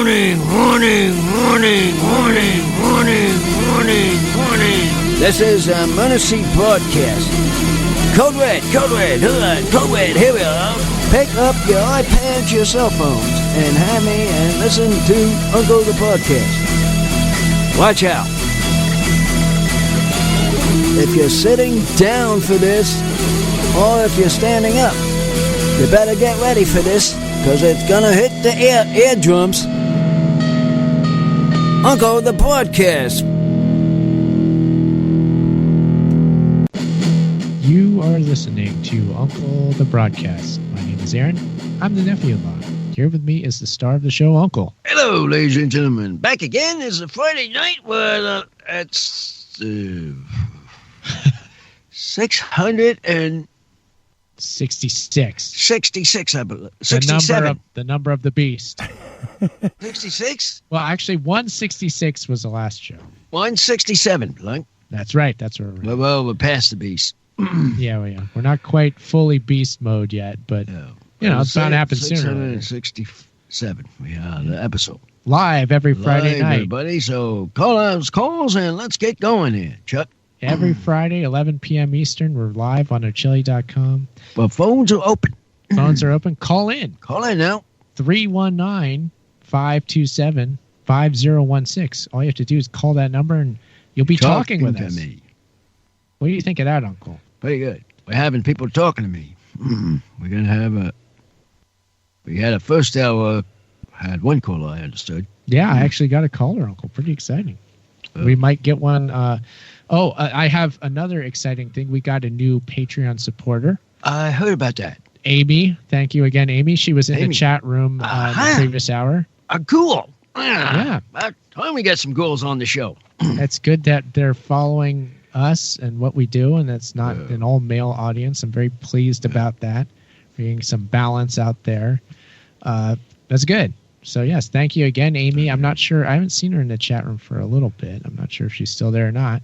Warning, warning, warning, warning, warning, warning, warning. This is a Lunacy Broadcast. Code Red, hold on, Code Red, here we are. Pick up your iPads, your cell phones, and have me and listen to Uncle the Podcast. Watch out. If you're sitting down for this, or if you're standing up, you better get ready for this, because it's gonna hit the eardrums. Uncle the Podcast. You are listening to Uncle the Broadcast. My name is Aaron. I'm the nephew-in-law. Here with me is the star of the show, Uncle. Hello, ladies and gentlemen. Back again is a Friday night where it's 666, I believe. 67. The number of the beast. 66? Well, actually, 166 was the last show. 167, like. That's right. That's where we're at. Well, we're past the beast. Yeah, we are. We're not quite fully beast mode yet, but you know, it's bound to happen sooner. 667. We are the episode. Live every Friday night. Everybody. So call us calls and let's get going here, Chuck. Every Friday, 11 p.m. Eastern, we're live on ochili.com. Well, phones are open. Phones are open. Call in. Call in now. 319-527-5016. All you have to do is call that number and you'll be talking with us. Me. What do you think of that, Uncle? Pretty good. We're having people talking to me. We're going to have we had a first hour, had one caller, I understood. Yeah, I actually got a caller, Uncle. Pretty exciting. We might get one. I have another exciting thing. We got a new Patreon supporter. I heard about that. Amy. Thank you again, Amy. She was in the chat room in the previous hour. Cool. Yeah. About time we got some girls on the show. It's good that they're following us and what we do, and it's not an all-male audience. I'm very pleased about that. We're getting some balance out there. That's good. So, yes, thank you again, Amy. I'm not sure. I haven't seen her in the chat room for a little bit. I'm not sure if she's still there or not.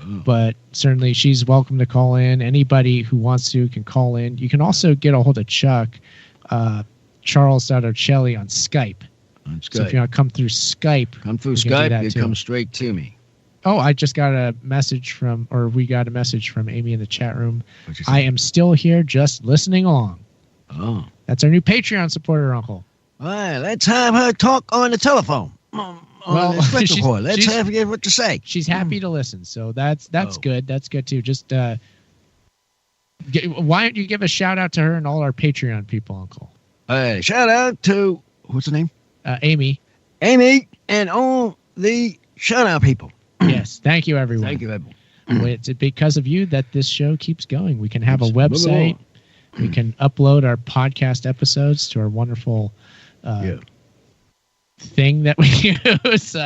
But certainly she's welcome to call in. Anybody who wants to can call in. You can also get a hold of Chuck, Charles.Ocelli on Skype. So if you want to come through Skype. Come through Skype, you come straight to me. Oh, I just got a message we got a message from Amy in the chat room. I am still here just listening along. Oh. That's our new Patreon supporter, Uncle. All right, let's have her talk on the telephone. Let's have her get what to say. She's happy to listen, so that's good. That's good too. Just why don't you give a shout out to her and all our Patreon people, Uncle? Shout out to what's her name? Amy. Amy and all the shout out people. Yes, thank you, everyone. Thank you, everyone. It's because of you that this show keeps going. We can have a website. We can upload our podcast episodes to our wonderful thing that we use. We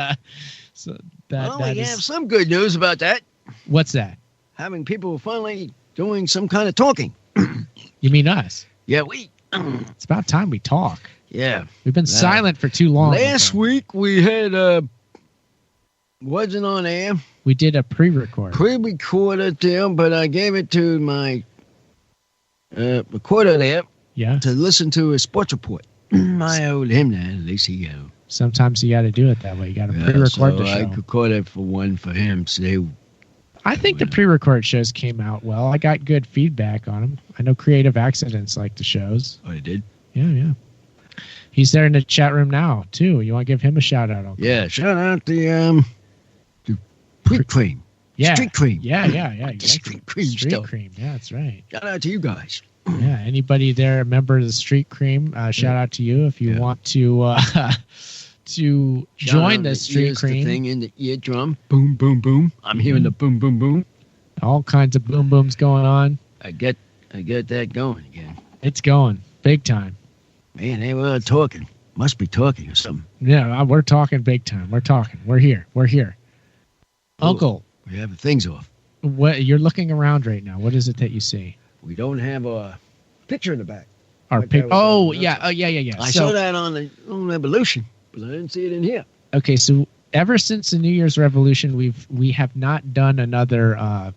have some good news about that. What's that? Having people finally doing some kind of talking. You mean us? Yeah, we. It's about time we talk. Yeah. We've been silent for too long. Last week we had wasn't on air. We did a pre-record. Pre-recorded them, but I gave it to my recorder there to listen to a sports report. I owed him that. At least he sometimes you got to do it that way. You got to pre-record the show. I recorded for one for him. So I think the pre-record shows came out well. I got good feedback on them. I know Creative Accidents liked the shows. Oh, they did? Yeah. He's there in the chat room now, too. You want to give him a shout-out, Uncle? Yeah, shout out the Cream. Yeah. Street Cream. Yeah. Exactly. Street Cream Street Cream. Yeah, that's right. Shout out to you guys. Yeah, anybody there, a member of the Street Cream, shout out to you if you want to join the Street Cream. The thing in the eardrum. Boom, boom, boom. I'm hearing the boom, boom, boom. All kinds of boom booms going on. I get that going again. It's going big time. Man, they were talking. Must be talking or something. Yeah, we're talking big time. We're talking. We're here. Uncle. We have things off. What you're looking around right now? What is it that you see? We don't have a picture in the back. Yeah. I saw that on Revolution, but I didn't see it in here. Okay, so ever since the New Year's Revolution, we have not done another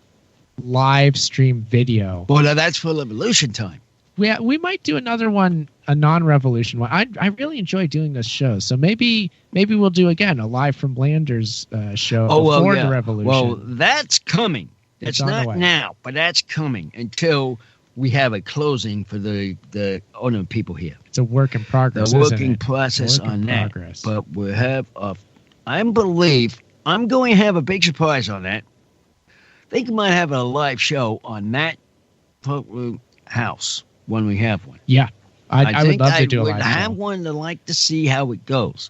live stream video. Well, now that's for Revolution time. we might do another one, a non-revolution one. I really enjoy doing this show, so maybe we'll do again a live from Landers show before the revolution. Well, that's coming. It's That's on the not way. now, but that's coming until we have a closing for the owner people here. It's a work in progress. The isn't working it? process Work in on that. progress. But we'll have I believe I'm going to have a big surprise on that. I think we might have a live show on that house when we have one. Yeah, I would think love to do a I would live have show. one to like to see how it goes,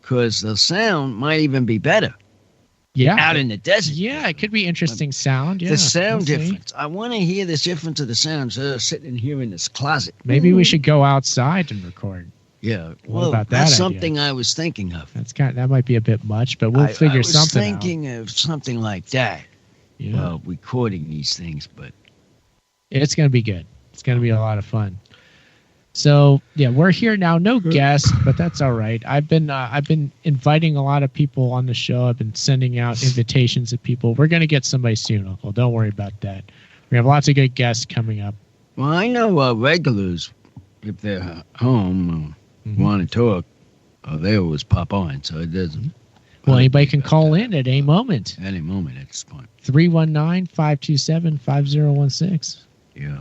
because the sound might even be better Yeah, out in the desert. yeah, it could be interesting sound. Yeah, The sound we'll see. difference. I want to hear this difference of the sounds sitting here in this closet. Maybe we should go outside and record. Yeah. What about that that's idea? something I was thinking of. That might be a bit much, but we'll figure I was something thinking of something like that. out. Yeah. Recording these things, but It's going to be good. It's going to be a lot of fun. So yeah, we're here now. No guests, but that's all right. I've been inviting a lot of people on the show. I've been sending out invitations to people. We're going to get somebody soon, Uncle. Don't worry about that. We have lots of good guests coming up. well, I know regulars, if they're home, want to talk, they always pop on. So it doesn't. Well, anybody can call in at any moment. Any moment at this point. 319-527-5016. Yeah.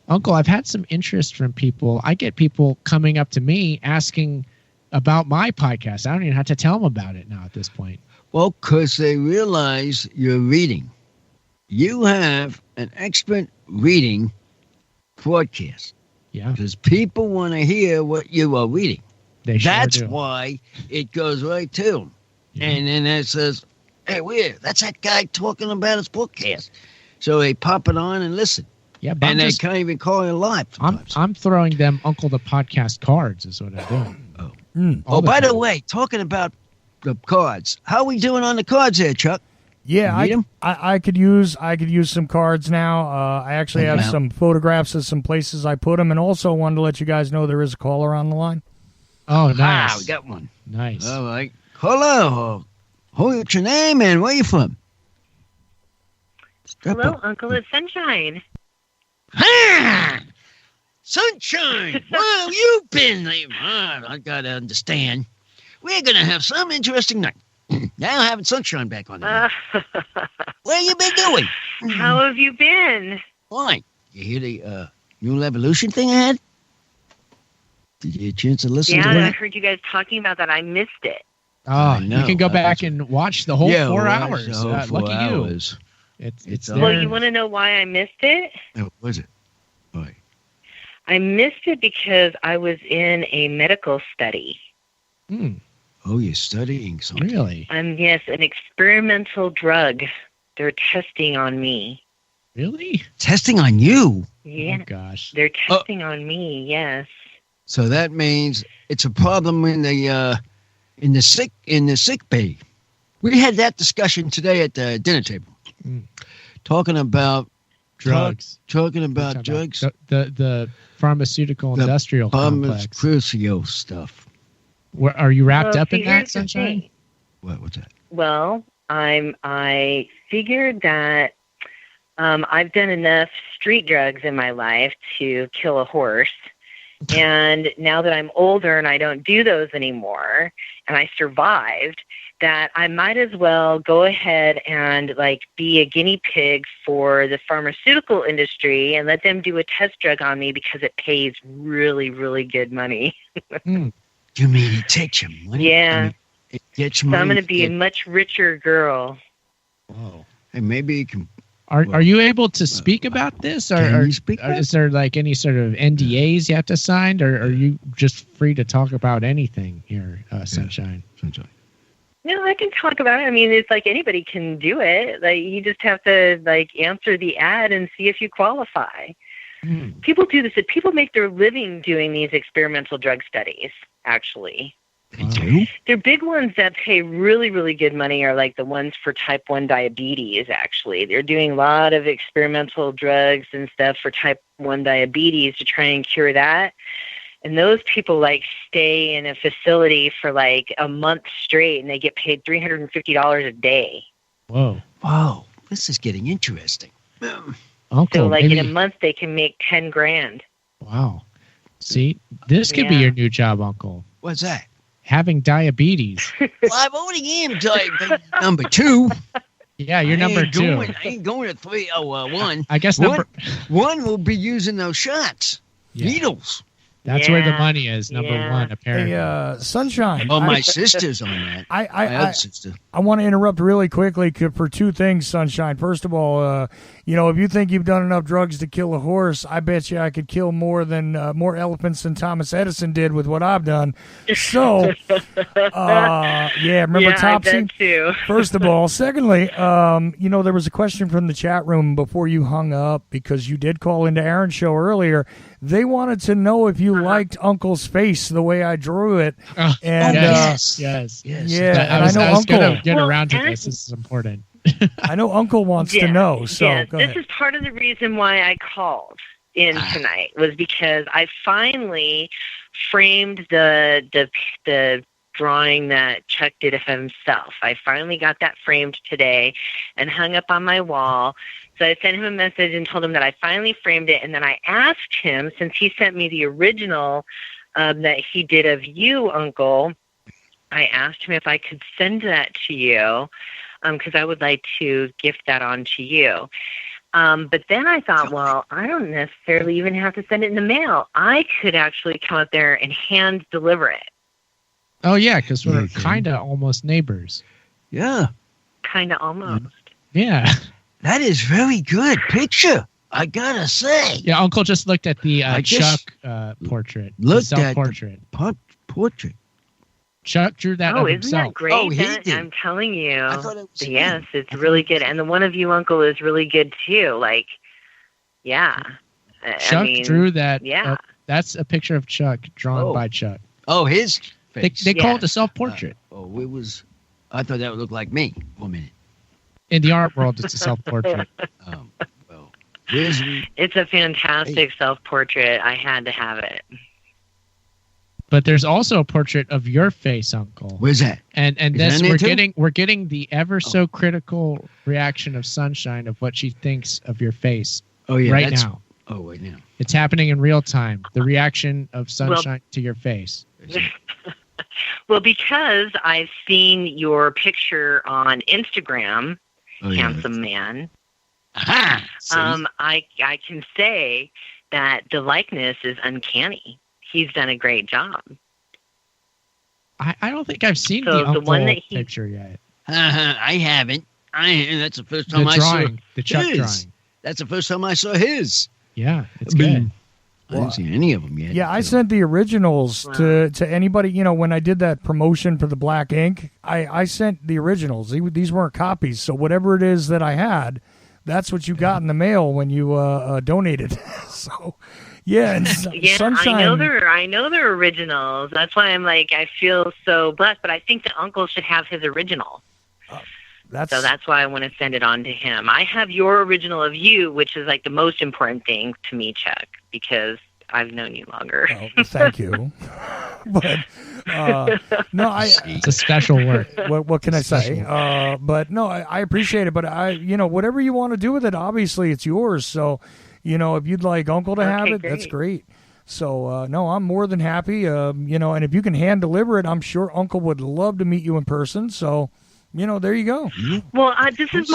Uncle, I've had some interest from people. I get people coming up to me asking about my podcast. I don't even have to tell them about it now at this point. Well, because they realize you're reading. You have an expert reading broadcast. Yeah, Because people want to hear what you are reading. they sure That's do. why it goes right to them. Yeah. And then it says, hey, that's that guy talking about his broadcast. So they pop it on and listen. Yeah, but And they can't even call it live sometimes. I'm throwing them Uncle the Podcast cards is what I'm doing. All by the time. way, talking about the cards, how we doing on the cards there, Chuck? Yeah, Need 'em? I could use some cards now. I actually Take 'em have out. some photographs of some places I put them, and also wanted to let you guys know there is a caller on the line. Oh, nice. Ah, we got one. Nice. All right. Hello. What's your name and where you from? Step Hello, up. Uncle. It's Sunshine. Ah! Sunshine, where have you been? I gotta understand. We're gonna have some interesting night. Now having Sunshine back on the line. Where you been doing? How have you been? Fine. You hear the new revolution thing I had? Did you get a chance to listen Yeah, to I that? heard you guys talking about that. I missed it. Oh, I you know. can go I back was- and watch the whole 4 watch hours. the whole 4 Lucky you. hours. It's It's there. on. Well, you want to know why I missed it? What was it? Right. I missed it because I was in a medical study. Hmm, Oh, you're studying something. really? Yes, an experimental drug. They're testing on me. Really? Testing on you. Yeah, Oh, gosh. they're testing on me. Yes. So that means it's a problem in the sick bay. We had that discussion today at the dinner table, talking about Drugs. talking about Talking drugs, The pharmaceutical The industrial complex. crucio stuff. Are you wrapped Well, up in see, that, here's the Sunshine? thing. What's that? Well, I figured that I've done enough street drugs in my life to kill a horse. And now that I'm older and I don't do those anymore and I survived, that I might as well go ahead and be a guinea pig for the pharmaceutical industry and let them do a test drug on me because it pays really, really good money. You mean it takes your money? Yeah. I mean, it gets So money. I'm going to be a much richer girl. Whoa. Hey, maybe you can. Are you able to speak about this? Or, Can you speak or is there any sort of NDAs you have to sign? Or are you just free to talk about anything here, Sunshine? Sunshine. No, I can talk about it. I mean, it's like anybody can do it. You just have to answer the ad and see if you qualify. People do this. People make their living doing these experimental drug studies, actually. They do? They're big ones that pay really, really good money are the ones for type 1 diabetes, actually. They're doing a lot of experimental drugs and stuff for type 1 diabetes to try and cure that. And those people stay in a facility for a month straight and they get paid $350 a day. Whoa. Wow, this is getting interesting. Oh, Uncle, So, like, in maybe- a month, they can make 10 grand. Wow. See, this could be Yeah. your new job, Uncle. What's that? Having diabetes. Well, I've already am diabetes number 2. Yeah, you're I number ain't 2. Going, I ain't going to 3. Oh, 1. I guess One- number. One will be using those shots, Yeah. needles. That's where the Yeah. money is. Number Yeah. 1, apparently. Hey, Sunshine. Oh, my sister's on that. My I other sister. want to interrupt really quickly for 2 things, Sunshine. First of all, if you think you've done enough drugs to kill a horse, I bet you I could kill more elephants than Thomas Edison did with what I've done. So, remember yeah, Topsy? I bet too. First of all. Secondly, there was a question from the chat room before you hung up because you did call into Aaron's show earlier. They wanted to know if you liked Uncle's face the way I drew it. Oh, And yes. yeah, I and was, I know I was Uncle. going to get Well, around to and- this. This is important. I know Uncle wants to know. So yeah, go this ahead. is part of the reason why I called in tonight was because I finally framed the drawing that Chuck did of himself. I finally got that framed today and hung up on my wall. So I sent him a message and told him that I finally framed it. And then I asked him, since he sent me the original that he did of you, Uncle, I asked him if I could send that to you because I would like to gift that on to you. But then I thought, well, I don't necessarily even have to send it in the mail. I could actually come up there and hand deliver it. Oh, yeah, because we're Okay. kind of almost neighbors. Yeah. Kind of almost. Yeah. That is very good picture. I gotta say. Yeah, Uncle just looked at the I just Chuck portrait. looked at the- self-portrait. Portrait. Chuck drew that Oh, of isn't himself. that great? Oh, he That- did. I'm telling you. I thought it was Yes, him. it's really good. And the one of you, Uncle, is really good too. Like, yeah. Chuck drew that. Yeah. That's a picture of Chuck drawn Oh. by Chuck. Oh, his They, face. they call Yeah. it a self-portrait. Oh, it was. I thought that would look like me for a minute. In the art world, it's a self-portrait. Well, where's the, It's a fantastic self-portrait. I had to have it. But there's also a portrait of your face, Uncle. where's that? And Is this that in we're there too? getting the ever so critical reaction of Sunshine of what she thinks of your face Oh yeah, right that's, now. Oh wait now. It's happening in real time. The reaction of Sunshine to your face. Well, because I've seen your picture on Instagram, Oh yeah. handsome man, Aha! See? I can say that the likeness is uncanny. He's done a great job. I don't think I've seen So the the Uncle one that he- picture yet. I haven't. That's the first The time I saw. drawing, the Chuck his. drawing. That's the first time I saw his. Yeah, it's I mean, good. I didn't see any of them yet. Yeah, I so- sent the originals to anybody. When I did that promotion for the Black Ink, I sent the originals. These weren't copies, so whatever it is that I had, that's what you got in the mail when you donated. So, yeah, and Yeah, Sunshine. I know they're originals. That's why I'm like, I feel so blessed. But I think the uncle should have his original. So that's why I want to send it on to him. I have your original of you, which is like the most important thing to me, Chuck, because I've known you longer. Oh, well, thank you. But no, It's a special work. what can I say? Special. But no, I appreciate it. But whatever you want to do with it, obviously it's yours. So, if you'd like Uncle to have Okay, it, that's great. great. So, no, I'm more than happy. And if you can hand deliver it, I'm sure Uncle would love to meet you in person. So, there you go. Well, this is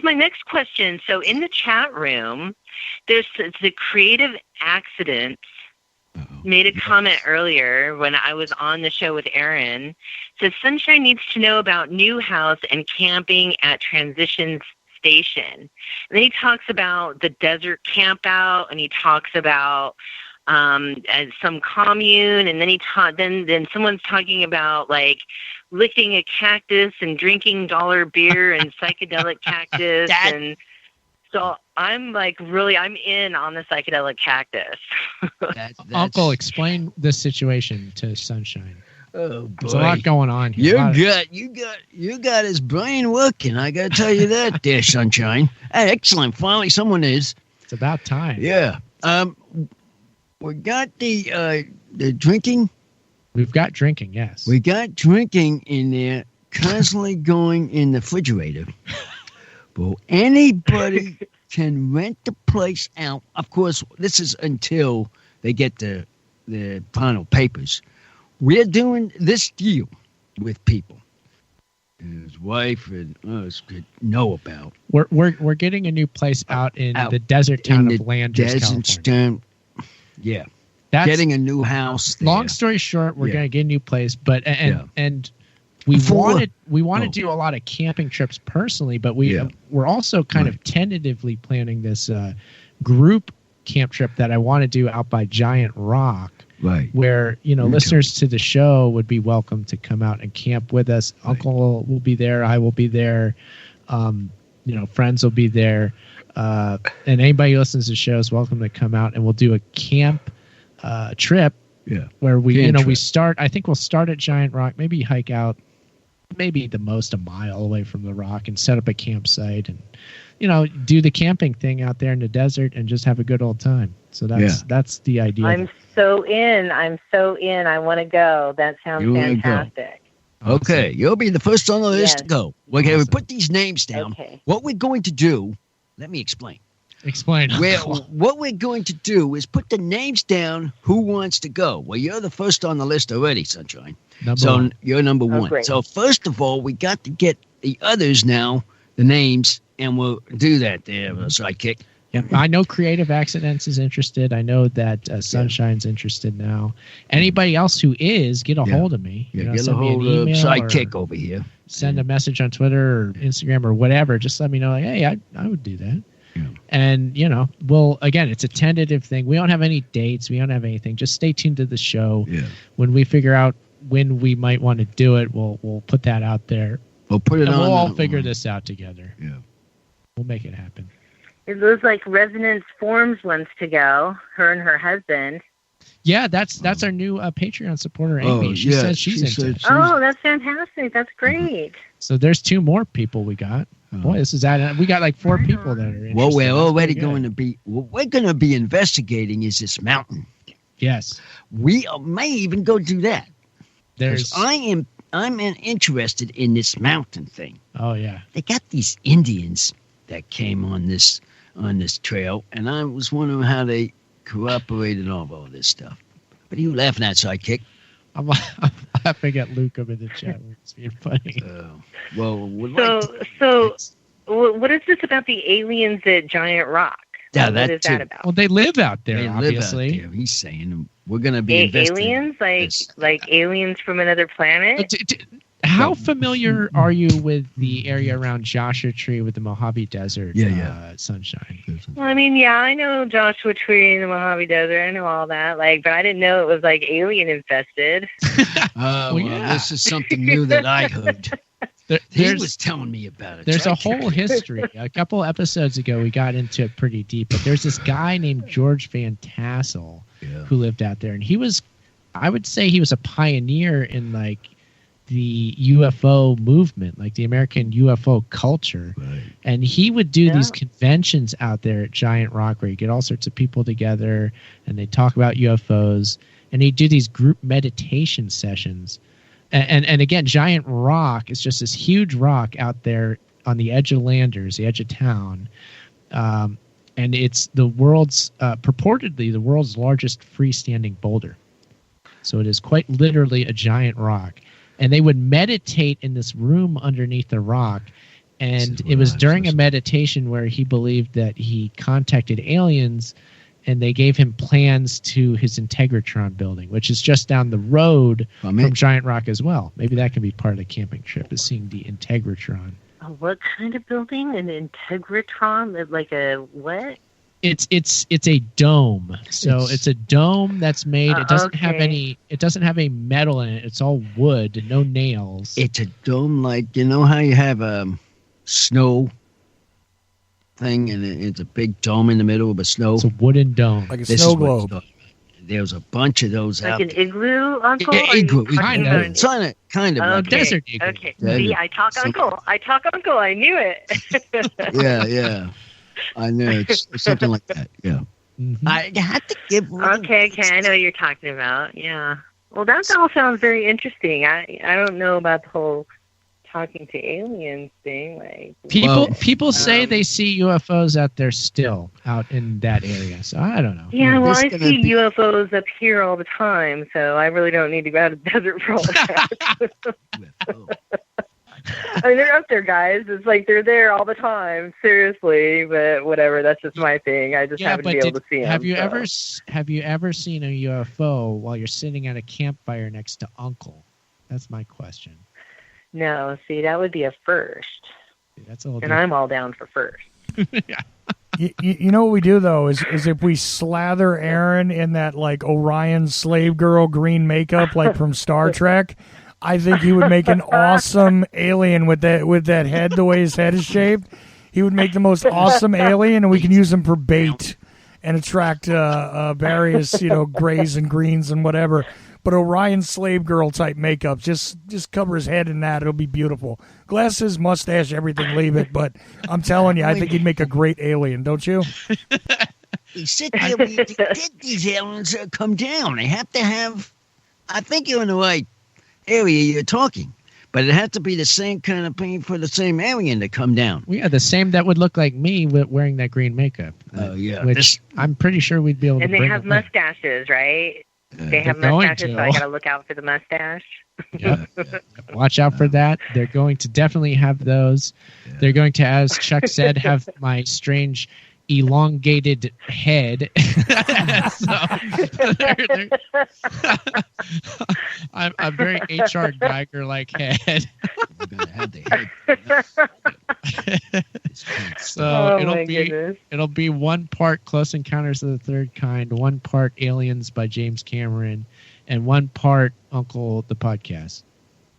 my next question. So in the chat room, there's the Creative Accidents made a comment earlier when I was on the show with Aaron. Says Sunshine needs to know about New House and camping at Transition Station. And then he talks about the desert camp out, and he talks about some commune, and then then someone's talking about like licking a cactus and drinking dollar beer and psychedelic cactus. And so I'm like, really, I'm in on the psychedelic cactus. That's, Uncle, explain this situation to Sunshine. Oh boy. There's a lot going on here. You got his brain working. I got to tell you that, there, Sunshine. Hey, excellent. Finally, someone is. It's about time. Yeah. We got the drinking. We've got drinking, yes. We got drinking in there, constantly going in the refrigerator. Will anybody can rent the place out. Of course, this is until they get the final papers. We're doing this deal with people. And his wife and us could know about. We're getting a new place out in the desert town of Landers, California. Yeah. That's getting a new house there. Long story short, we're going to get a new place, but and we want to do a lot of camping trips personally, but we're also kind of tentatively planning this group camp trip that I want to do out by Giant Rock. Right. Where, listeners to the show would be welcome to come out and camp with us. Right. Uncle will be there. I will be there. Friends will be there. And anybody who listens to the show is welcome to come out, and we'll do a camp trip. Yeah. Where we start, I think we'll start at Giant Rock, maybe hike out maybe the most a mile away from the rock and set up a campsite and, do the camping thing out there in the desert and just have a good old time. So that's the idea. I'm so in. I want to go. That sounds fantastic. Okay. You'll be the first on the list to go. Okay. We put these names down. Okay. What we're going to do, let me explain. Explain. What we're going to do is put the names down who wants to go. Well, you're the first on the list already, Sunshine. Number one. You're number one. Great. So first of all, we got to get the others now, the names, and we'll do that there, Sidekick. Yeah, I know Creative Accidents is interested. I know that Sunshine's interested now. Anybody else who is, get a hold of me. Get a hold of Sidekick over here. Send a message on Twitter or Instagram or whatever. Just let me know, like, hey, I would do that. Yeah. And, again, it's a tentative thing. We don't have any dates. We don't have anything. Just stay tuned to the show. Yeah. When we figure out when we might want to do it, we'll put that out there. We'll put it on. We'll all figure this out together. Yeah. We'll make it happen. It looks like Resonance Forms wants to go, her and her husband. Yeah, that's our new Patreon supporter, Amy. She says she's into it. Oh, that's fantastic. That's great. So there's 2 more people we got. Boy, this is adding. We got like 4 people that are interested. Well, we're already going to be. What we're going to be investigating is this mountain. Yes. We may even go do that. I'm interested in this mountain thing. Oh yeah. They got these Indians that came on this trail, and I was wondering how they cooperated on all this stuff. What are you laughing at, Sidekick? I'm laughing at Luke up in the chat room. It's being funny. What is this about the aliens at Giant Rock? Yeah, what is that about? Well, they live out there, obviously. Live out there. He's saying we're going to be investigating aliens, like aliens from another planet. How familiar are you with the area around Joshua Tree with the Mojave Desert? Sunshine. Well, I know Joshua Tree and the Mojave Desert. I know all that. But I didn't know it was alien infested. This is something new that I heard. He was telling me about it. There's a whole history. A couple episodes ago, we got into it pretty deep. But there's this guy named George Van Tassel who lived out there, and I would say he was a pioneer in the UFO movement, like the American UFO culture. Right. And he would do these conventions out there at Giant Rock where you get all sorts of people together and they talk about UFOs, and he'd do these group meditation sessions. And again, Giant Rock is just this huge rock out there on the edge of Landers, the edge of town. And it's purportedly the world's largest freestanding boulder. So it is quite literally a giant rock. And they would meditate in this room underneath the rock. And it was during a meditation where he believed that he contacted aliens, and they gave him plans to his Integratron building, which is just down the road from Giant Rock as well. Maybe that can be part of the camping trip, is seeing the Integratron. What kind of building? An Integratron? Like a what? It's a dome. So it's a dome that's made. It doesn't have any. It doesn't have any metal in it. It's all wood, no nails. It's a dome, like how you have a snow thing, and it's a big dome in the middle of a snow. It's a wooden dome, like a snow globe. There's a bunch of those like out an there. Igloo, Uncle? Igloo. Kind of. Kind of like a desert igloo. Okay. See, I talk Uncle. I knew it. Yeah. I know. It's something like that. Yeah. Mm-hmm. I had to give. Okay. I know what you're talking about. Yeah. Well, that all sounds very interesting. I don't know about the whole talking to aliens thing. Like People say they see UFOs out there still out in that area. So I don't know. Yeah, well, I This see gonna be- UFOs up here all the time, so I really don't need to go out of the desert for all that. I mean, they're up there, guys. It's like they're there all the time, seriously. But whatever, that's just my thing. I just happen to be able to see them. Have you ever seen a UFO while you're sitting at a campfire next to Uncle? That's my question. No, see, that would be a first, That's a little. and I'm all down for first. You know what we do though is if we slather Aaron in that like Orion slave girl green makeup like from Star Trek, I think he would make an awesome alien with that head, the way his head is shaped. He would make the most awesome alien, and we can use him for bait and attract various grays and greens and whatever. But Orion slave girl type makeup, just cover his head in that. It'll be beautiful. Glasses, mustache, everything, leave it. But I'm telling you, I think he'd make a great alien, don't you? We sit there, we get these aliens come down. They have to have, I think you're in the right area you're talking, but it has to be the same kind of thing for the same alien to come down. Yeah, the same that would look like me wearing that green makeup. Oh, yeah. Which I'm pretty sure we'd be able to And they bring have it in. mustaches, right? They have They're going mustaches, to. so I gotta look out for the mustache. Yeah. Watch out for that. They're going to definitely have those. They're going to, as Chuck said, have my strange elongated head. I'm very H.R. Geiger like head. We're going to have the head. So Oh, my goodness. it'll be one part Close Encounters of the Third Kind, one part Aliens by James Cameron, and one part Uncle the Podcast.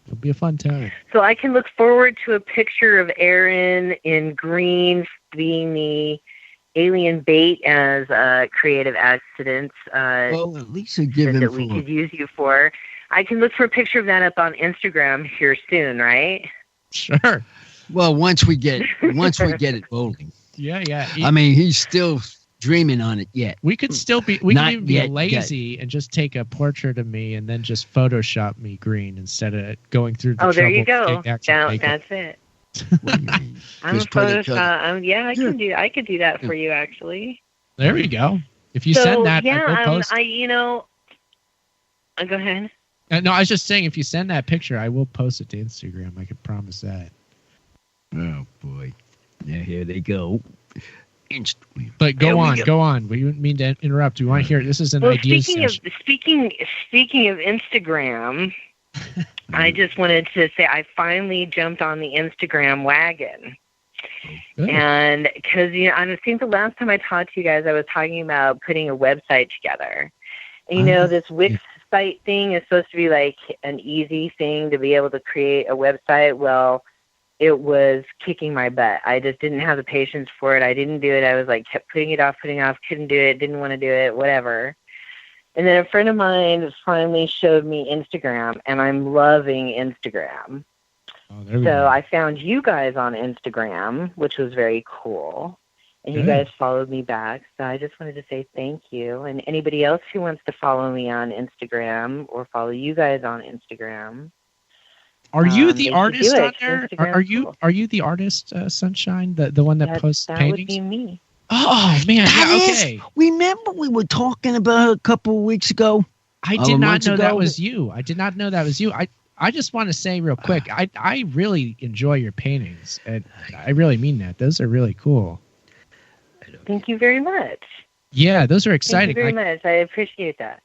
It'll be a fun time. So I can look forward to a picture of Aaron in green being the alien bait as creative accidents Well, at least you give him that we for could use you for. I can look for a picture of that up on Instagram here soon, right? Sure. Well, once we get it rolling. Yeah. I mean, he's still dreaming on it yet. We could still be. We Not can even be yet, lazy and just take a portrait of me and then just Photoshop me green instead of going through the Oh, there trouble you to go. take the actual makeup. That's it. What do you mean? I'm a Just put it Photoshop. Yeah, I could do that for you actually. There we go. If you So send that, yeah, I will post. Go ahead. No, I was just saying, if you send that picture, I will post it to Instagram. I can promise that. Oh boy! Now here they go. But There go we on, go. go on. We didn't mean to interrupt. We want to hear. This is an Well, idea speaking session. of Instagram, I just wanted to say I finally jumped on the Instagram wagon. Good. And because, I think the last time I talked to you guys, I was talking about putting a website together. And, this Wix site thing is supposed to be like an easy thing to be able to create a website. Well, it was kicking my butt. I just didn't have the patience for it. I didn't do it. I was like, kept putting it off, couldn't do it, didn't want to do it, whatever. And then a friend of mine finally showed me Instagram, and I'm loving Instagram. Oh, there we So go. I found you guys on Instagram, which was very cool. And you Good. guys followed me back. So I just wanted to say thank you. And anybody else who wants to follow me on Instagram or follow you guys on Instagram. Are you they the should artist do it. on there? Instagram's cool. Are you the artist, Sunshine? The one that posts that paintings? would be me. Oh man, That yeah, is- okay. Remember we were talking about her a couple of weeks ago? I Oh, did not months know that ago? was you. I did not know that was you. I just want to say real quick, I really enjoy your paintings, and I really mean that. Those are really cool. Thank you very much. Yeah, those are Thank exciting. you very Like, much. I appreciate that.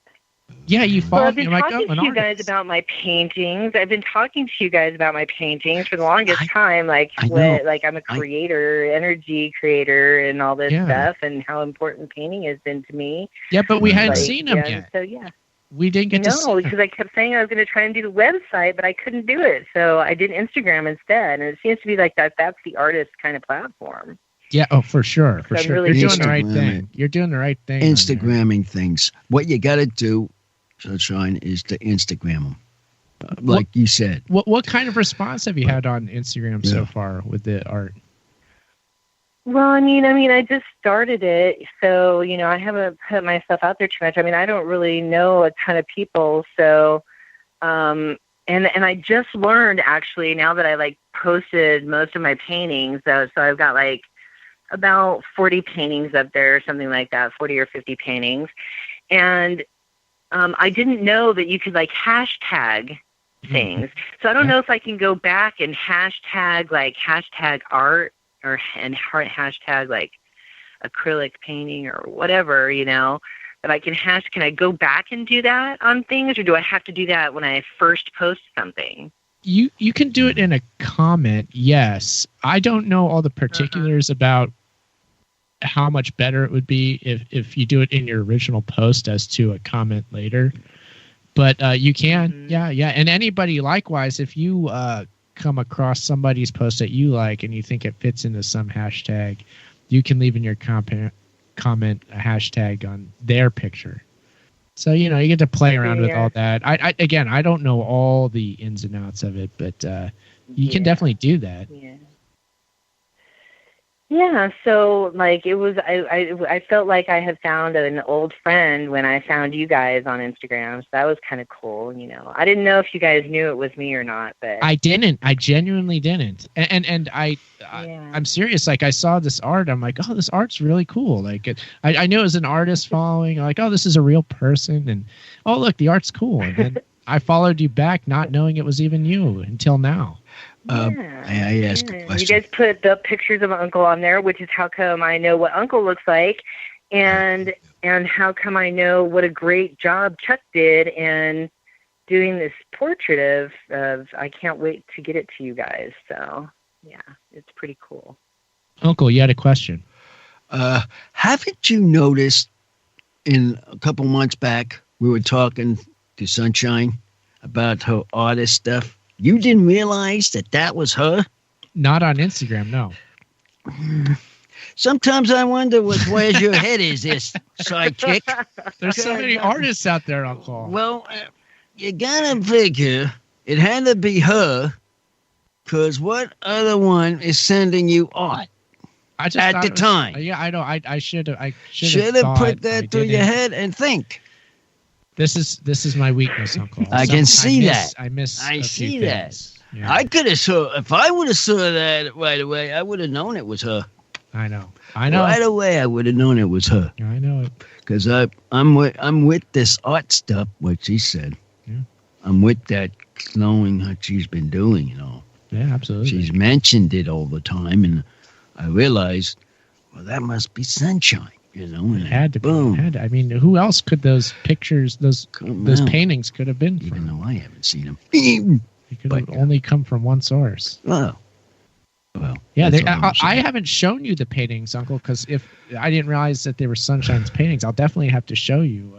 yeah, you Well, follow I've me. been I'm like, talking oh, an to you guys artist. about my paintings. I've been talking to you guys about my paintings for the longest time. Like, I know. I'm a creator, energy creator, and all this Yeah. stuff, and how important painting has been to me. Yeah, but we hadn't Like, seen them yeah, yet. So yeah, We didn't get to see no, 'em. because I kept saying I was going to try and do the website, but I couldn't do it. So I did Instagram instead, and it seems to be like that. That's the artist kind of platform. Yeah, oh, for sure, for I'm sure. really You're doing the right Instagram thing. it. You're doing the right thing. on there. Instagramming things. What you got to do, Sunshine, is to Instagram them. Like you said. What kind of response have you had on Instagram so Yeah. far with the art? Well, I mean, I just started it, so I haven't put myself out there too much. I mean, I don't really know a ton of people, so and and I just learned, actually, now that I like posted most of my paintings, so I've got like about 40 paintings up there, something like that, 40 or 50 paintings. And I didn't know that you could like hashtag things. So I don't know if I can go back and hashtag art and hashtag like acrylic painting or whatever, you know, that I can can I go back and do that on things, or do I have to do that when I first post something? You can do it in a comment, yes. I don't know all the particulars about how much better it would be if you do it in your original post as to a comment later. But you can, yeah. And anybody, likewise, if you come across somebody's post that you like and you think it fits into some hashtag, you can leave in your comment a hashtag on their picture. So, you know, you get to play around with all that. I don't know all the ins and outs of it, but you can definitely do that. Yeah, so like it was, I felt like I had found an old friend when I found you guys on Instagram. So that was kind of cool, you know. I didn't know if you guys knew it was me or not, but I didn't. I genuinely didn't. And I'm serious. Like I saw this art, I'm like, oh, this art's really cool. Like I knew it was an artist following. I'm like, oh, this is a real person, and oh, look, the art's cool. And then I followed you back, not knowing it was even you until now. I ask a question. You guys put the pictures of Uncle on there, which is how come I know what Uncle looks like, and how come I know what a great job Chuck did in doing this portrait of I can't wait to get it to you guys. So yeah, it's pretty cool. Uncle, you had a question. Haven't you noticed in a couple months back we were talking to Sunshine about her artist stuff? You didn't realize that was her? Not on Instagram, no. Sometimes I wonder where your head is, this sidekick. There's so many artists out there, Uncle. Well, you gotta figure it had to be her, because what other one is sending you art at the time? Yeah, I know. I should have put that through your head and think. This is my weakness, Uncle. I can see that. I see that. Things. Yeah. I could have saw, if I would have saw that right away, I would have known it was her. I know. Right away, I would have known it was her. I know it. Because I'm with this art stuff, what she said. Yeah. I'm with that, knowing what she's been doing, you know. Yeah, absolutely. She's mentioned it all the time, and I realized, well, that must be Sunshine. You know, and it had to boom. Be. I mean, who else could those pictures, those paintings could have been from? Even though I haven't seen them. They could have only come from one source. Well, yeah. I haven't shown you the paintings, Uncle, because if I didn't realize that they were Sunshine's paintings, I'll definitely have to show you.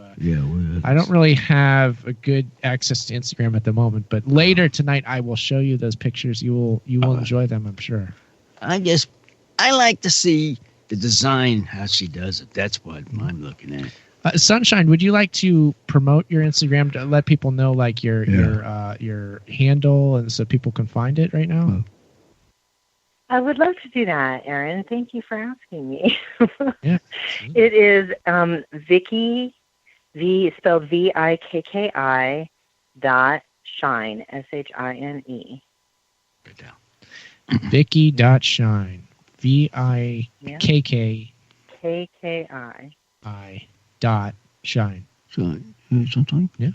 I don't really have a good access to Instagram at the moment, but later tonight I will show you those pictures. You will enjoy them, I'm sure. I like to see the design, how she does it. That's what I'm looking at. Sunshine, would you like to promote your Instagram to let people know, like your handle, and so people can find it right now? I would love to do that, Aaron. Thank you for asking me. Yeah. It is Vicki, spelled VIKKI .shine, SHINE. Right down. Vicki.shine. VIKKI .shine. Sometime? Yeah.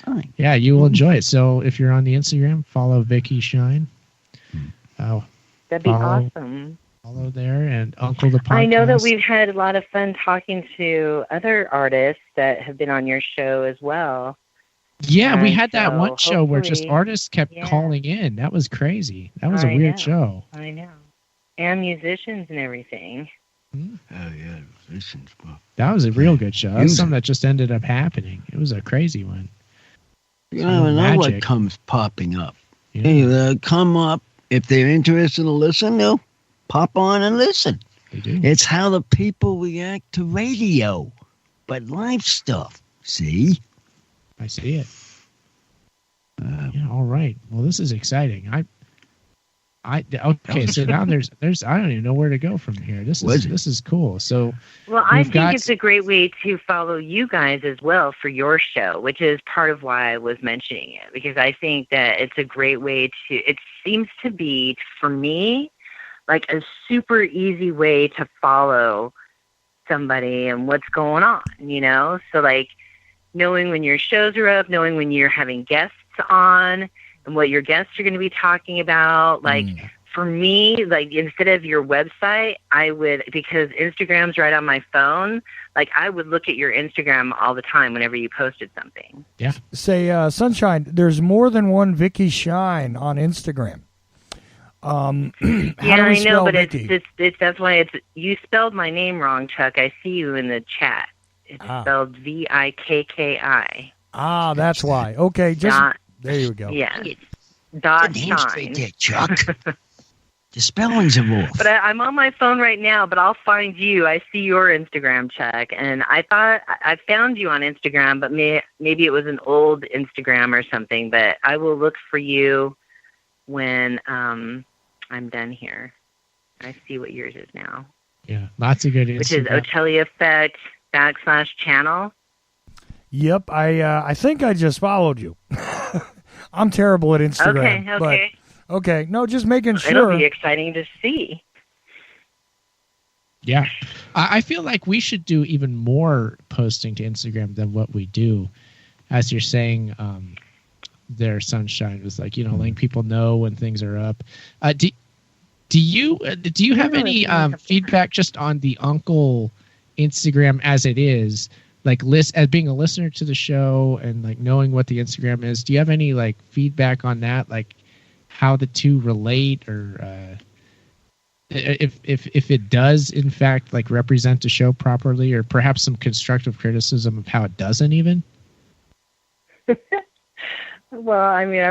Fine. Yeah, you will enjoy it. So if you're on the Instagram, follow Vicki Shine. That'd be awesome. Follow there, and Uncle the Podcast. I know that we've had a lot of fun talking to other artists that have been on your show as well. Yeah, we had that one show where just artists kept calling in. That was crazy. That was a weird show. I know. And musicians and everything. Oh, yeah, musicians. That was a real good show. That was something that just ended up happening. It was a crazy one. You never know what comes popping up. Yeah. Hey, they'll come up. If they're interested to listen, they'll pop on and listen. They do. It's how the people react to radio, but live stuff. See? I see it. Yeah, all right. Well, this is exciting. Okay, so now there's I don't even know where to go from here. This is cool. So well, I think it's a great way to follow you guys as well for your show, which is part of why I was mentioning it, because I think that it's a great way to. It seems to be for me like a super easy way to follow somebody and what's going on, you know? So like knowing when your shows are up, knowing when you're having guests on and what your guests are going to be talking about. Like for me, like instead of your website, I would, because Instagram's right on my phone, like I would look at your Instagram all the time whenever you posted something. Yeah. Say, Sunshine, there's more than one Vicky Shine on Instagram. How do we I know, spell but Vicky? it's that's why you spelled my name wrong, Chuck. I see you in the chat. It's spelled Vikki. That's why. Okay, just there you go. Yeah. Dot Get the name sign. straight there, Chuck. The spellings are off. But I'm on my phone right now, but I'll find you. I see your Instagram, Chuck. And I thought I found you on Instagram, but maybe it was an old Instagram or something. But I will look for you when I'm done here. I see what yours is now. Yeah, lots of good Instagram. Which is Otelia Effect /channel. Yep, I think I just followed you. I'm terrible at Instagram. Okay. But, okay, no, just making sure. It'll be exciting to see. Yeah, I feel like we should do even more posting to Instagram than what we do. As you're saying, their Sunshine was like, letting people know when things are up. Do you have any feedback just on the Uncle Instagram as it is? Like as being a listener to the show and like knowing what the Instagram is, do you have any like feedback on that? Like how the two relate, or if it does in fact like represent the show properly, or perhaps some constructive criticism of how it doesn't even? Well, I mean,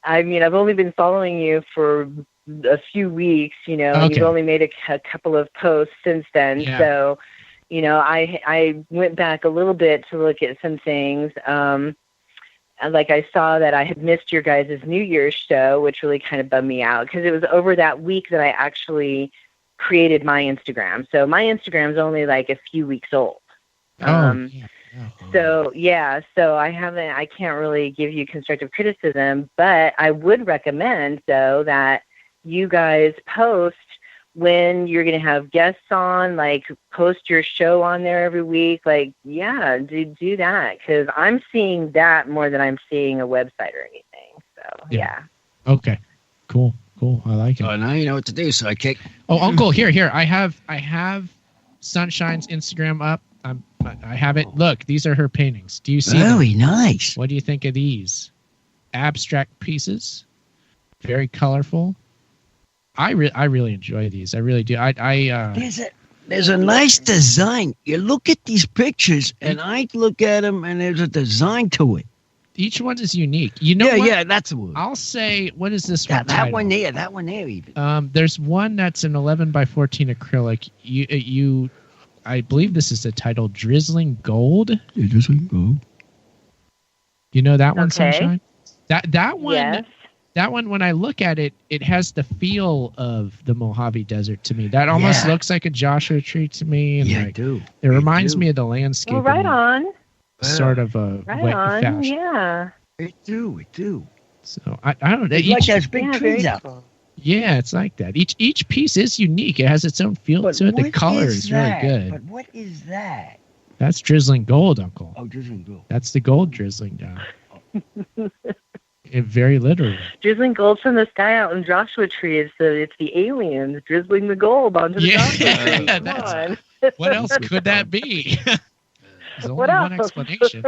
I've only been following you for a few weeks, and you've only made a couple of posts since then. Yeah. So, I went back a little bit to look at some things. And like I saw that I had missed your guys' New Year's show, which really kind of bummed me out because it was over that week that I actually created my Instagram. So my Instagram's only like a few weeks old. So I can't really give you constructive criticism, but I would recommend though that you guys post when you're going to have guests on, like post your show on there every week. Like, yeah, do that. Cause I'm seeing that more than I'm seeing a website or anything. So yeah. Okay, cool. I like it. Oh, now you know what to do, Sidekick. Oh, Uncle, here. I have Sunshine's Instagram up. I have it. Look, these are her paintings. Do you see them? Very nice. What do you think of these? Abstract pieces. Very colorful. I really enjoy these. I really do. There's a nice design. You look at these pictures, and I look at them, and there's a design to it. Each one is unique. What? Yeah, that's the word. I'll say, what is this one? That one there even. There's one that's an 11 by 14 acrylic. I believe this is the title Drizzling Gold. Yeah, Drizzling Gold. You know that one, Sunshine? That one. Yes. That one, when I look at it, it has the feel of the Mojave Desert to me. That almost looks like a Joshua Tree to me. And I do. It reminds me of the landscape. Well, right on. Sort of a wet fashion. Yeah. It do. So I don't know. It's like those big trees out. Cool. Yeah, it's like that. Each piece is unique. It has its own feel to it. The color is really good. But what is that? That's drizzling gold, Uncle. Oh, drizzling gold. That's the gold drizzling down. Very literally. Drizzling gold from the sky out in Joshua Tree. It's the aliens drizzling the gold onto the Joshua Tree. What else could that be? There's only What one else? explanation.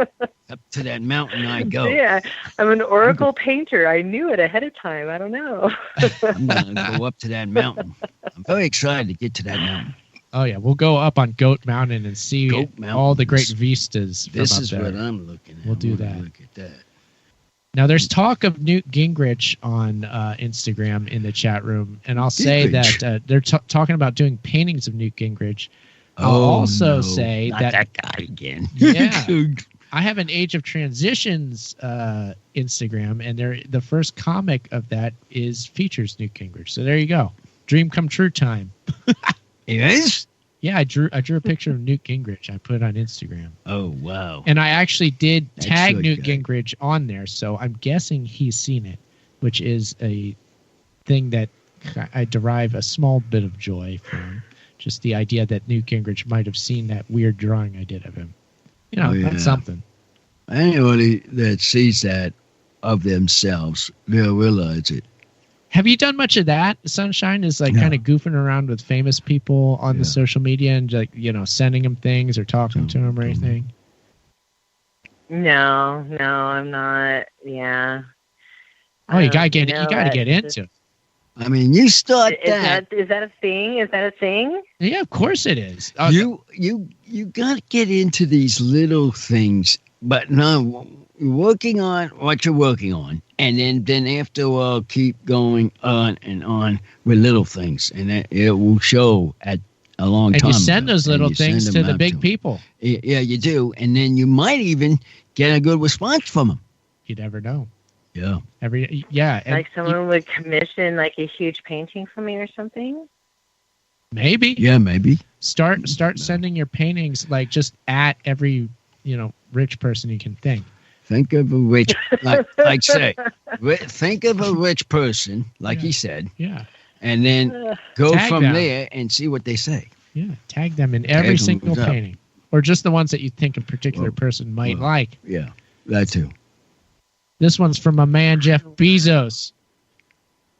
Up to that mountain I go. Yeah, I'm an oracle painter. I knew it ahead of time. I don't know. I'm going to go up to that mountain. I'm very excited to get to that mountain. Oh, yeah. We'll go up on Goat Mountain and see all the great vistas from This up is there. what I'm looking at. We'll do that. Look at that. Now, there's talk of Newt Gingrich on Instagram in the chat room, and I'll say that they're talking about doing paintings of Newt Gingrich. I'll also say not that guy again. Yeah. I have an Age of Transitions Instagram, and the first comic of that features Newt Gingrich. So there you go. Dream come true time. It is? Yeah, I drew a picture of Newt Gingrich. I put it on Instagram. Oh, wow. And I actually did tag really Newt good. Gingrich on there, so I'm guessing he's seen it, which is a thing that I derive a small bit of joy from. Just the idea that Newt Gingrich might have seen that weird drawing I did of him. You know, that's something. Anybody that sees that of themselves, they'll realize it. Have you done much of that? Sunshine is like kind of goofing around with famous people on the social media and like, you know, sending them things or talking to them or anything. No, I'm not. Yeah. Oh, you gotta get into it. I mean, you start Is that a thing? Is that a thing? Yeah, of course it is. You gotta get into these little things, but no, working on what you're working on, and then after a while, keep going on and on with little things, and it will show at a long and time. you send ago, those and little you things send to them the out big them. people. Yeah, you do, and then you might even get a good response from them. You never know. Yeah. Like someone would commission like a huge painting for me or something. Maybe. Yeah, maybe. Start sending your paintings like just at every, you know, rich person you can think. Think of a rich, like say, think of a rich person, like he said. Yeah. And then go Tag from them. there and see what they say. Yeah. Tag them in every them single up. painting. Or just the ones that you think a particular person might like. Yeah, that too. This one's from my man Jeff Bezos.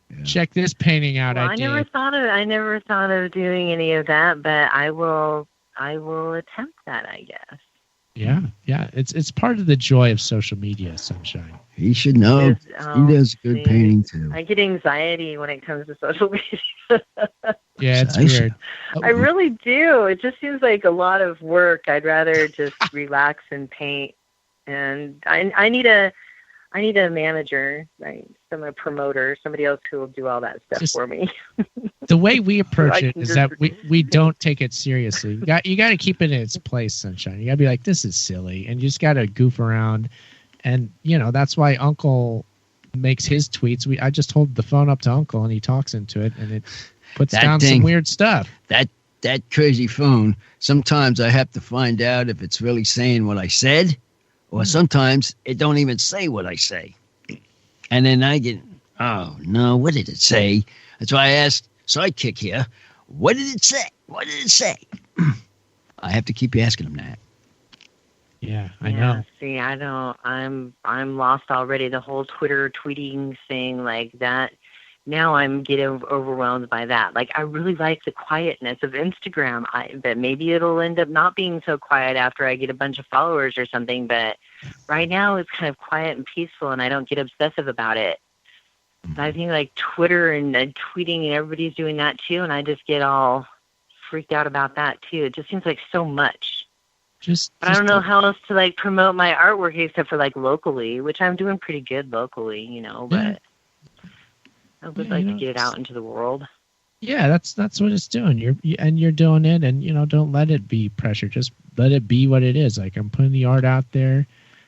Yeah. Check this painting out. Well, I never thought of doing any of that, but I will attempt that, I guess. Yeah. It's part of the joy of social media, Sunshine. He should know. He does good painting too. I get anxiety when it comes to social media. Yeah, it's weird. I really do. It just seems like a lot of work. I'd rather just relax and paint. And I need a manager, right? A promoter, somebody else who will do all that stuff for me. The way we approach it is that we don't take it seriously. You got to keep it in its place, Sunshine. You got to be like, this is silly, and you just got to goof around. And you know that's why Uncle makes his tweets. I just hold the phone up to Uncle, and he talks into it, and it puts down some weird stuff. That crazy phone. Sometimes I have to find out if it's really saying what I said. Or sometimes it don't even say what I say. And then I get, oh, no, what did it say? That's why I asked Sidekick here, what did it say? What did it say? I have to keep asking him that. Yeah, I know. See, I don't, I'm lost already. The whole Twitter tweeting thing like that. Now I'm getting overwhelmed by that. Like, I really like the quietness of Instagram. But maybe it'll end up not being so quiet after I get a bunch of followers or something. But right now it's kind of quiet and peaceful, and I don't get obsessive about it. But I think like Twitter and tweeting, and everybody's doing that too, and I just get all freaked out about that too. It just seems like so much. But I don't know how else to like promote my artwork except for like locally, which I'm doing pretty good locally, you know. But I would like to get it out into the world. Yeah, that's what it's doing. You're doing it, and you know, don't let it be pressure. Just let it be what it is. Like, I'm putting the art out there,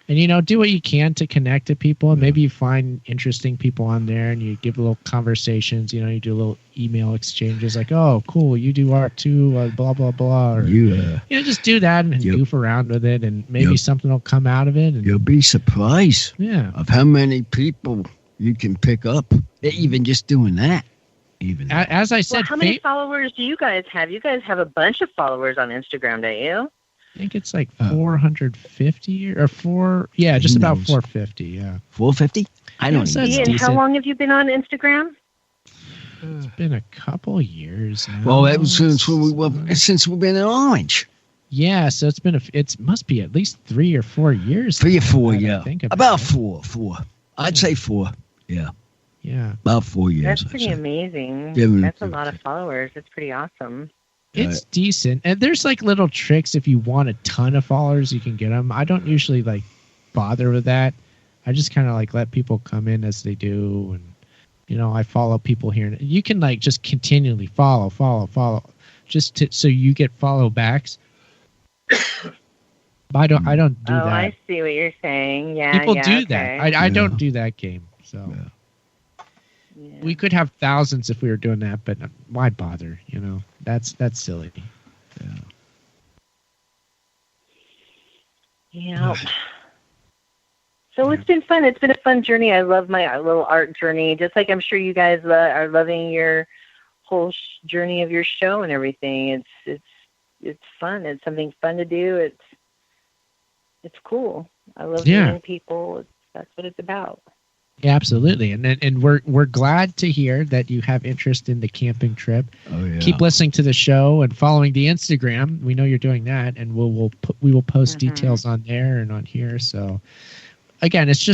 and you know, do what you can to connect to people. And maybe you find interesting people on there, and you give little conversations. You know, you do little email exchanges, like, "Oh, cool, you do art too," blah blah blah. Or, just do that and goof around with it, and maybe something will come out of it. And you'll be surprised. Yeah. Of how many people you can pick up, even just doing that. As I said, how many followers do you guys have? You guys have a bunch of followers on Instagram, don't you? I think it's like 450 or just about 450. Yeah, 450. I don't know. And how long have you been on Instagram? It's been a couple years now. Well, that was since we've been in Orange. Yeah, so it must be at least 3 or 4 years. 3 or 4, yeah. About it. four. I'd say 4. Yeah. Yeah. About 4 years. That's pretty amazing. That's a lot of followers. That's pretty awesome. It's decent. And there's like little tricks. If you want a ton of followers, you can get them. I don't usually like bother with that. I just kind of like let people come in as they do. And, you know, I follow people here. You can like just continually follow just so you get follow backs. I don't do Oh, that. I see what you're saying. Yeah, People yeah, do okay. that. I don't do that game. So Yeah. we could have thousands if we were doing that, but why bother? You know, that's silly. Yeah. So it's been fun. It's been a fun journey. I love my little art journey, just like I'm sure you guys are loving your whole journey of your show and everything. It's fun. It's something fun to do. It's cool. I love meeting people. That's what it's about. Yeah, absolutely. And we're glad to hear that you have interest in the camping trip. Oh yeah. Keep listening to the show and following the Instagram. We know you're doing that, and we will post details on there and on here. So again, it's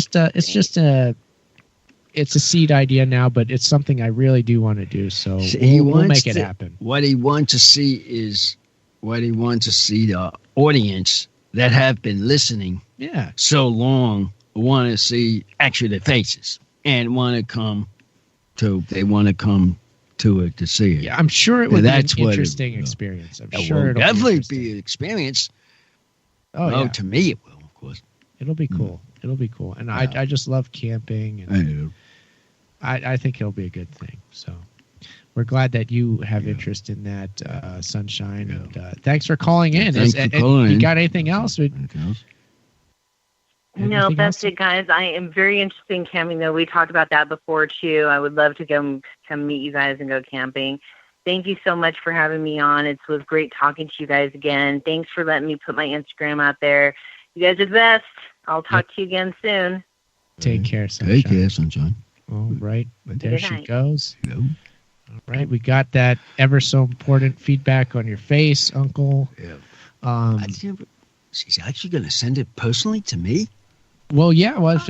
a seed idea now, but it's something I really do want to do. So we'll make it happen. What he wants to see is the audience that have been listening so long want to see actually their faces and want to come to it to see it. Yeah, I'm sure it would be an That's what interesting experience. I'm It sure will it'll definitely be be an experience. Oh, yeah. To me it will, of course. It'll be cool. It'll be cool. And I just love camping. And I do. I think it'll be a good thing. So we're glad that you have interest in that, Sunshine. And thanks for calling in. Thanks for calling You in. got anything else? Anything else? No, Anything that's else? it, guys. I am very interested in camping, though. We talked about that before, too. I would love to come meet you guys and go camping. Thank you so much for having me on. It was great talking to you guys again. Thanks for letting me put my Instagram out there. You guys are the best. I'll talk to you again soon. Take care, Sunshine. Take care, Sunshine. All right. There Good she night. goes. Hello. All right. We got that ever so important feedback on your face, Uncle. Yeah. She's actually going to send it personally to me? Well, yeah. Well, if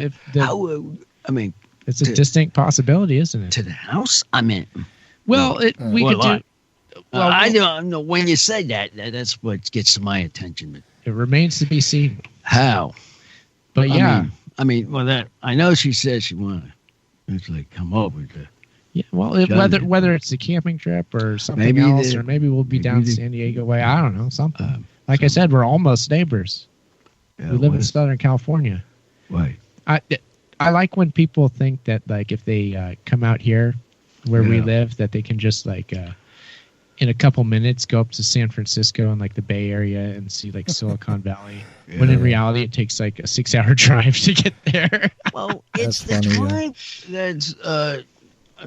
it's a distinct possibility, isn't it? To the house? I mean, Well, we could do. Well, I don't know. When you say that's what gets my attention. But it remains to be seen. how? But yeah, I know she said she wanted to come up with the. yeah. Well, Done. whether it's a camping trip or something Maybe else, the- or maybe we'll be maybe down the- San Diego way. I don't know, something. Like I said, we're almost neighbors. Yeah, We live in Southern California. Right. I like when people think that, like, if they come out here where we Yeah. live, that they can just in a couple minutes go up to San Francisco and like the Bay Area and see like Silicon Valley. When in reality, it takes like a 6-hour drive to get there. Well, That's it's the funny, yeah. drive that's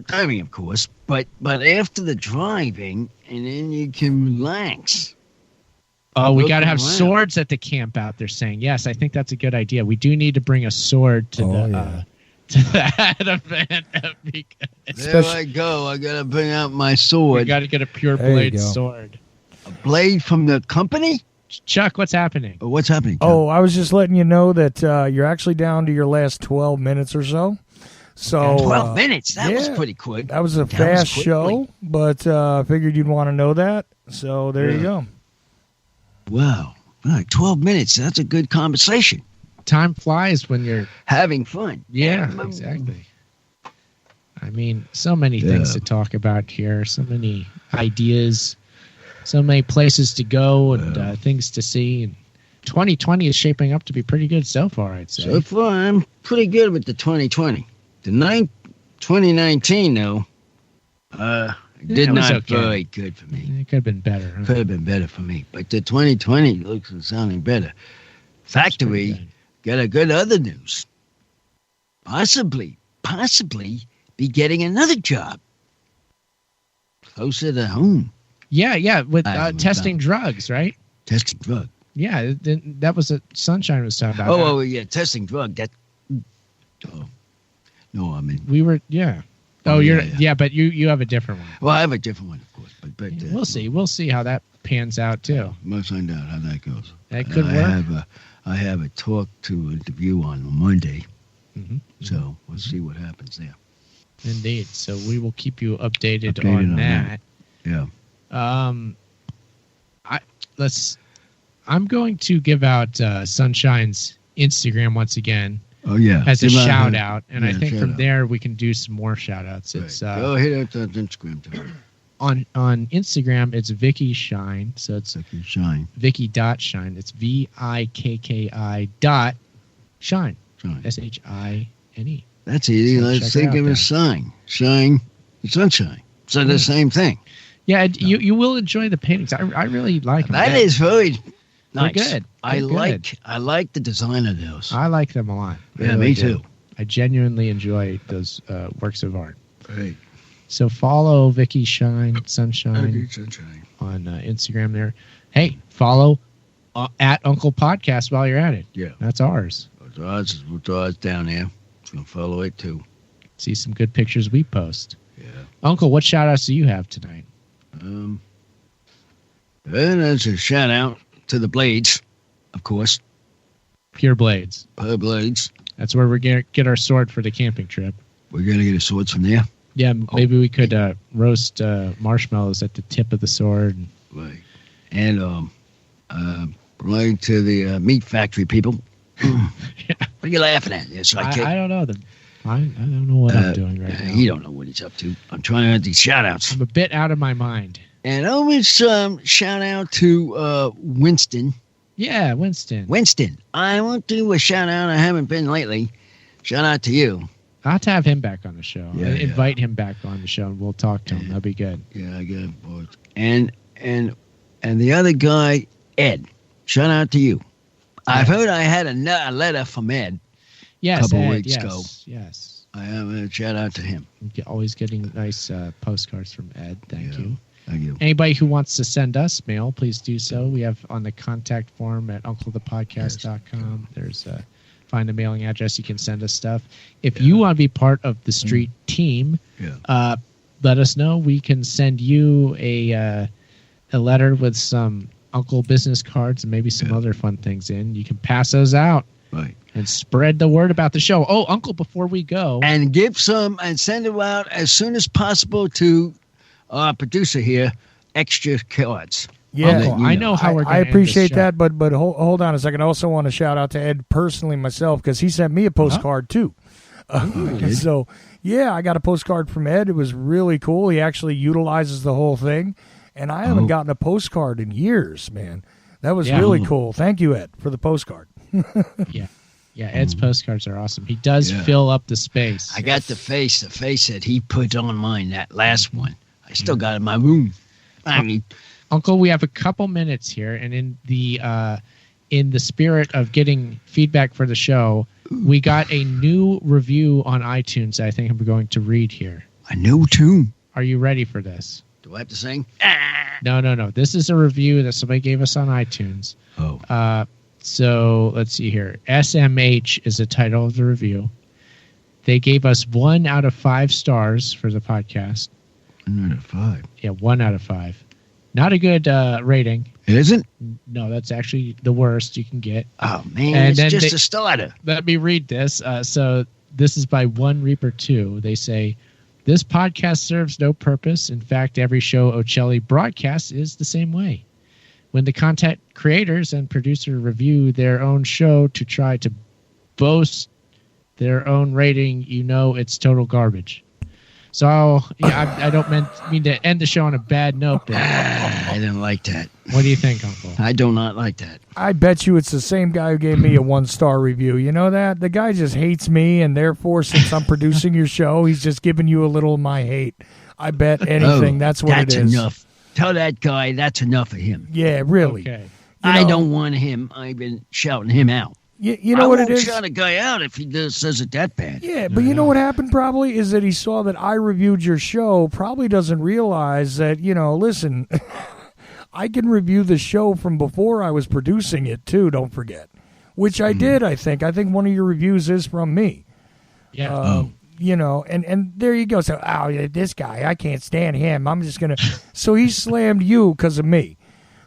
driving, of course, but after the driving, and then you can relax. Oh, we Look got to have around. swords at the camp out. They're saying, yes, I think that's a good idea. We do need to bring a sword to that event. Because There I go. I gotta bring out my sword. we got to get a pure There you blade go. sword. A blade from the company. Chuck, what's happening? Or what's happening? Tom? Oh, I was just letting you know that you're actually down to your last 12 minutes or so. So 12 minutes. That was yeah. pretty quick. That was a That was fast quick, show, but figured you'd want to know that. So there you go. Wow. All right, 12 minutes. That's a good conversation. Time flies when you're Having fun. Yeah, exactly. I mean, so many things to talk about here, so many ideas, so many places to go and things to see. And 2020 is shaping up to be pretty good so far, I'd say. So far, I'm pretty good with the 2020. The 2019, though, did was not okay. very good for me. It could have been better. Huh? Could have been better for me. But the 2020 looks and sounding better. Factory got a good other news. Possibly be getting another job. Closer to home. Yeah, with I testing drugs, right? Testing drug. Yeah, that was what Sunshine was talking about. Oh, yeah, testing drug. That. Oh. No, I mean. We were, yeah. Oh, you're, yeah. but you have a different one. Well, I have a different one, of course. But We'll see how that pans out too. We'll find out how that goes. That could work. I have a talk to interview on Monday, Mm-hmm. so we'll see what happens there. Indeed. So we will keep you updated Updated on on that. Yeah. I'm going to give out Sunshine's Instagram once again Oh yeah. as a Give shout her- out, and I yeah, think shout from out. there we can do some more shout outs. Right. It's Go hit up that Instagram to her. on Instagram, it's Vicky Shine. So it's Shine. Vicky.Shine. It's VIKKI .Shine. SHINE. That's easy. So Let's check it think out of then. a sign. Shine, sunshine. So the same thing. Yeah, you will enjoy the paintings. I really like them. That is very They're nice. good. I They're good. like the design of those. I like them a lot. I Yeah, really me do. too. I genuinely enjoy those works of art. Right. So follow Vicky Shine Sunshine Sunshine. on Instagram there. Hey, follow at Uncle Podcast while you're at it. Yeah. That's ours. Ours down there. It's going to follow it too. See some good pictures we post. Yeah. Uncle, what shout outs do you have tonight? And there's a shout out to the Blades, of course. Pure Blades. Per Blades. That's where we're going to get our sword for the camping trip. We're going to get a sword from there. Yeah, maybe we could roast marshmallows at the tip of the sword. Right. And related to the meat factory people. What are you laughing at? Yes, I don't know. I don't know what I'm doing right now. He don't know what he's up to. I'm trying to get these shout outs. I'm a bit out of my mind. And always shout out to Winston. Yeah, Winston. Winston, I want to do a shout out. I haven't been lately. Shout out to you. I'll have to have him back on the show. Yeah, invite him back on the show, and we'll talk to him. That'd be good. Yeah, I got it, boys. And the other guy, Ed. Shout out to you. I've heard I had a letter from Ed. Yes, couple Ed, weeks yes, ago. Yes. I have a shout out to him. Always getting nice postcards from Ed. Thank you. Thank you. Anybody who wants to send us mail, please do so. We have on the contact form at unclethepodcast.com. There's find a mailing address. You can send us stuff. If you want to be part of the street team, let us know. We can send you a letter with some Uncle business cards and maybe some other fun things in. You can pass those out. Right. And spread the word about the show. Oh, Uncle, before we go. And give some and send it out as soon as possible to our producer here, extra cards. Yeah, Uncle, I know how we're going I to end appreciate this show. that, but hold on a second. I also want to shout out to Ed personally myself because he sent me a postcard too. So, yeah, I got a postcard from Ed. It was really cool. He actually utilizes the whole thing, and I haven't gotten a postcard in years, man. That was really cool. Thank you, Ed, for the postcard. Yeah, Ed's postcards are awesome. He does fill up the space. I got the face that he put on mine, that last one. I still got it in my room. I mean, Uncle, we have a couple minutes here, and in the spirit of getting feedback for the show, we got a new review on iTunes that I think I'm going to read here. a new tune. Are you ready for this? Do I have to sing? No. This is a review that somebody gave us on iTunes. Oh. So let's see here. SMH is the title of the review. They gave us 1 out of 5 stars for the podcast. 1 out of 5. Yeah, 1 out of 5. Not a good rating. It isn't? No, that's actually the worst you can get. Oh, man. And It's then just a starter. Let me read this. So this is by One Reaper 2. They say, this podcast serves no purpose. In fact, every show Ocelli broadcasts is the same way. When the content creators and producer review their own show to try to boast their own rating, you know it's total garbage. So yeah, I don't mean to end the show on a bad note, but I didn't like that. What do you think, Uncle? I do not like that. I bet you it's the same guy who gave me a 1-star review. You know that? The guy just hates me, and therefore, since I'm producing your show, he's just giving you a little of my hate. I bet anything. That's what it is. That's enough. Tell that guy that's enough of him. Yeah, really. Okay. I don't want him. I've been shouting him out. You know what it I won't is? shout a guy out if he says it that bad. Yeah, but you know what happened probably is that he saw that I reviewed your show, probably doesn't realize that, listen, I can review the show from before I was producing it too, don't forget. Which I did, I think. I think one of your reviews is from me. Yeah. And there you go. So, this guy, I can't stand him. I'm just going to. So he slammed you because of me.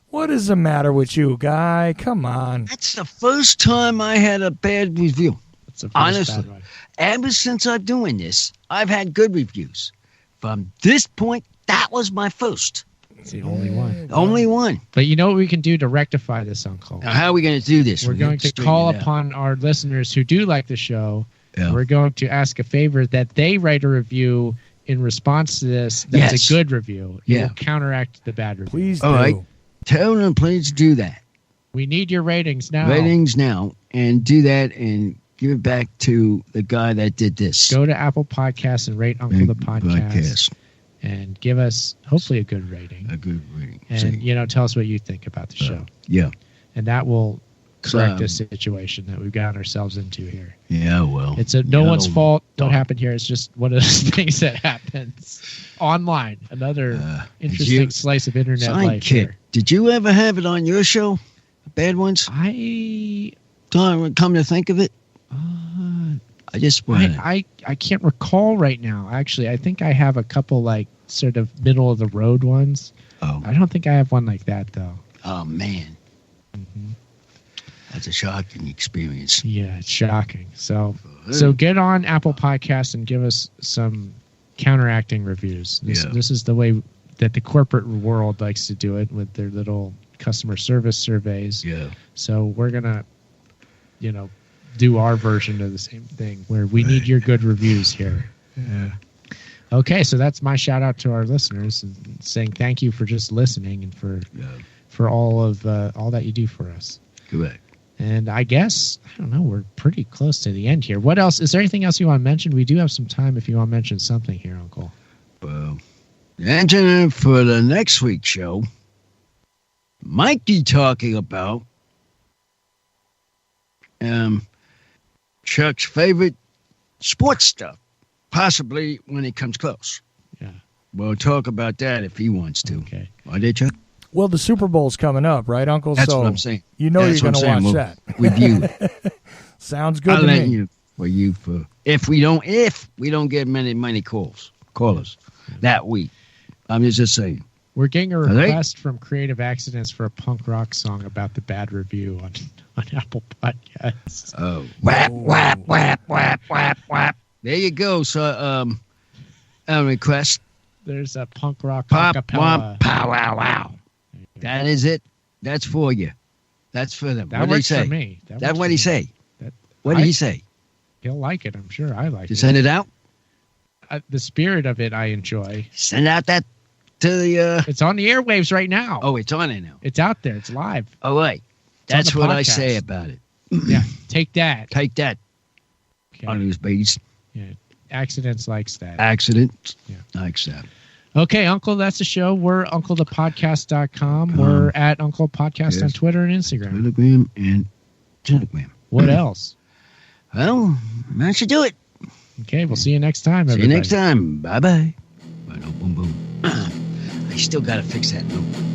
What is the matter with you, guy? Come on. That's the first time I had a bad review. That's the first Honestly. bad one. Ever since I'm doing this, I've had good reviews. From this point, that was my first. It's the only one. Only one. But you know what we can do to rectify this, Uncle? Now, how are we going to do this? We're going to call upon our listeners who do like the show. Yeah. We're going to ask a favor that they write a review in response to this, that's Yes. a good review. It Yeah. will counteract the bad review. Please do. All right. Tell them please do that. We need your ratings now. Ratings now, and do that, and give it back to the guy that did this. Go to Apple Podcasts and rate Uncle the Podcast, and give us hopefully a good rating. A good rating. And tell us what you think about the show. Yeah. And that will correct So- the situation that we've gotten ourselves into here. Yeah, well. It's no you one's know, fault what happened here. It's just one of those things that happens online. Another interesting slice of internet life Sidekick. here. Did you ever have it on your show? The bad ones? I Come to think of it, I just wanted. I can't recall right now. Actually, I think I have a couple like sort of middle of the road ones. Oh. I don't think I have one like that though. Oh, man. That's a shocking experience. Yeah, it's shocking. So get on Apple Podcasts and give us some counteracting reviews. This is the way that the corporate world likes to do it with their little customer service surveys. Yeah. So we're gonna, do our version of the same thing where we need your good reviews here. Yeah. Okay, so that's my shout out to our listeners and saying thank you for just listening and for all of all that you do for us. Correct. And I guess, I don't know, we're pretty close to the end here. What else? Is there anything else you want to mention? We do have some time if you want to mention something here, Uncle. Well, Anthony, for the next week's show, might be talking about Chuck's favorite sports stuff, possibly when it comes close. Yeah. We'll talk about that if he wants to. Okay. Are they, Chuck? Well, the Super Bowl's coming up, right, Uncle? That's so what I'm saying. You know That's you're what going I'm to saying. watch that. With you. Sounds good I'll to let me. you for if we don't get many callers that week. I'm just saying. We're getting a Are they? request from Creative Accidents for a punk rock song about the bad review on Apple Podcasts. Oh, whap whap whap whap whap whap. There you go. So a request. There's a punk rock Pop acapella. wham pow wow wow. That is it. That's for you. That's for them. That What did he works say? for me. That what he say? That- What did I- he say? He'll like it, I'm sure. I like To it. send it out? The spirit of it I enjoy. Send out that to the. It's on the airwaves right now. Oh, it's on it now. It's out there. It's live. All right. on That's the what I podcast. say about it. Yeah. Take that. Take that, Okay. on these babies. Yeah. Accidents likes that. Accident. Yeah. Likes that. Okay, Uncle, that's the show. We're UncleThePodcast.com. We're at Uncle Podcast on Yes. Twitter and Instagram. Telegram and Telegram. What else? Well, that should do it. Okay, we'll see you next time, See you everybody. next time. Bye bye. Boom boom. I still gotta fix that note.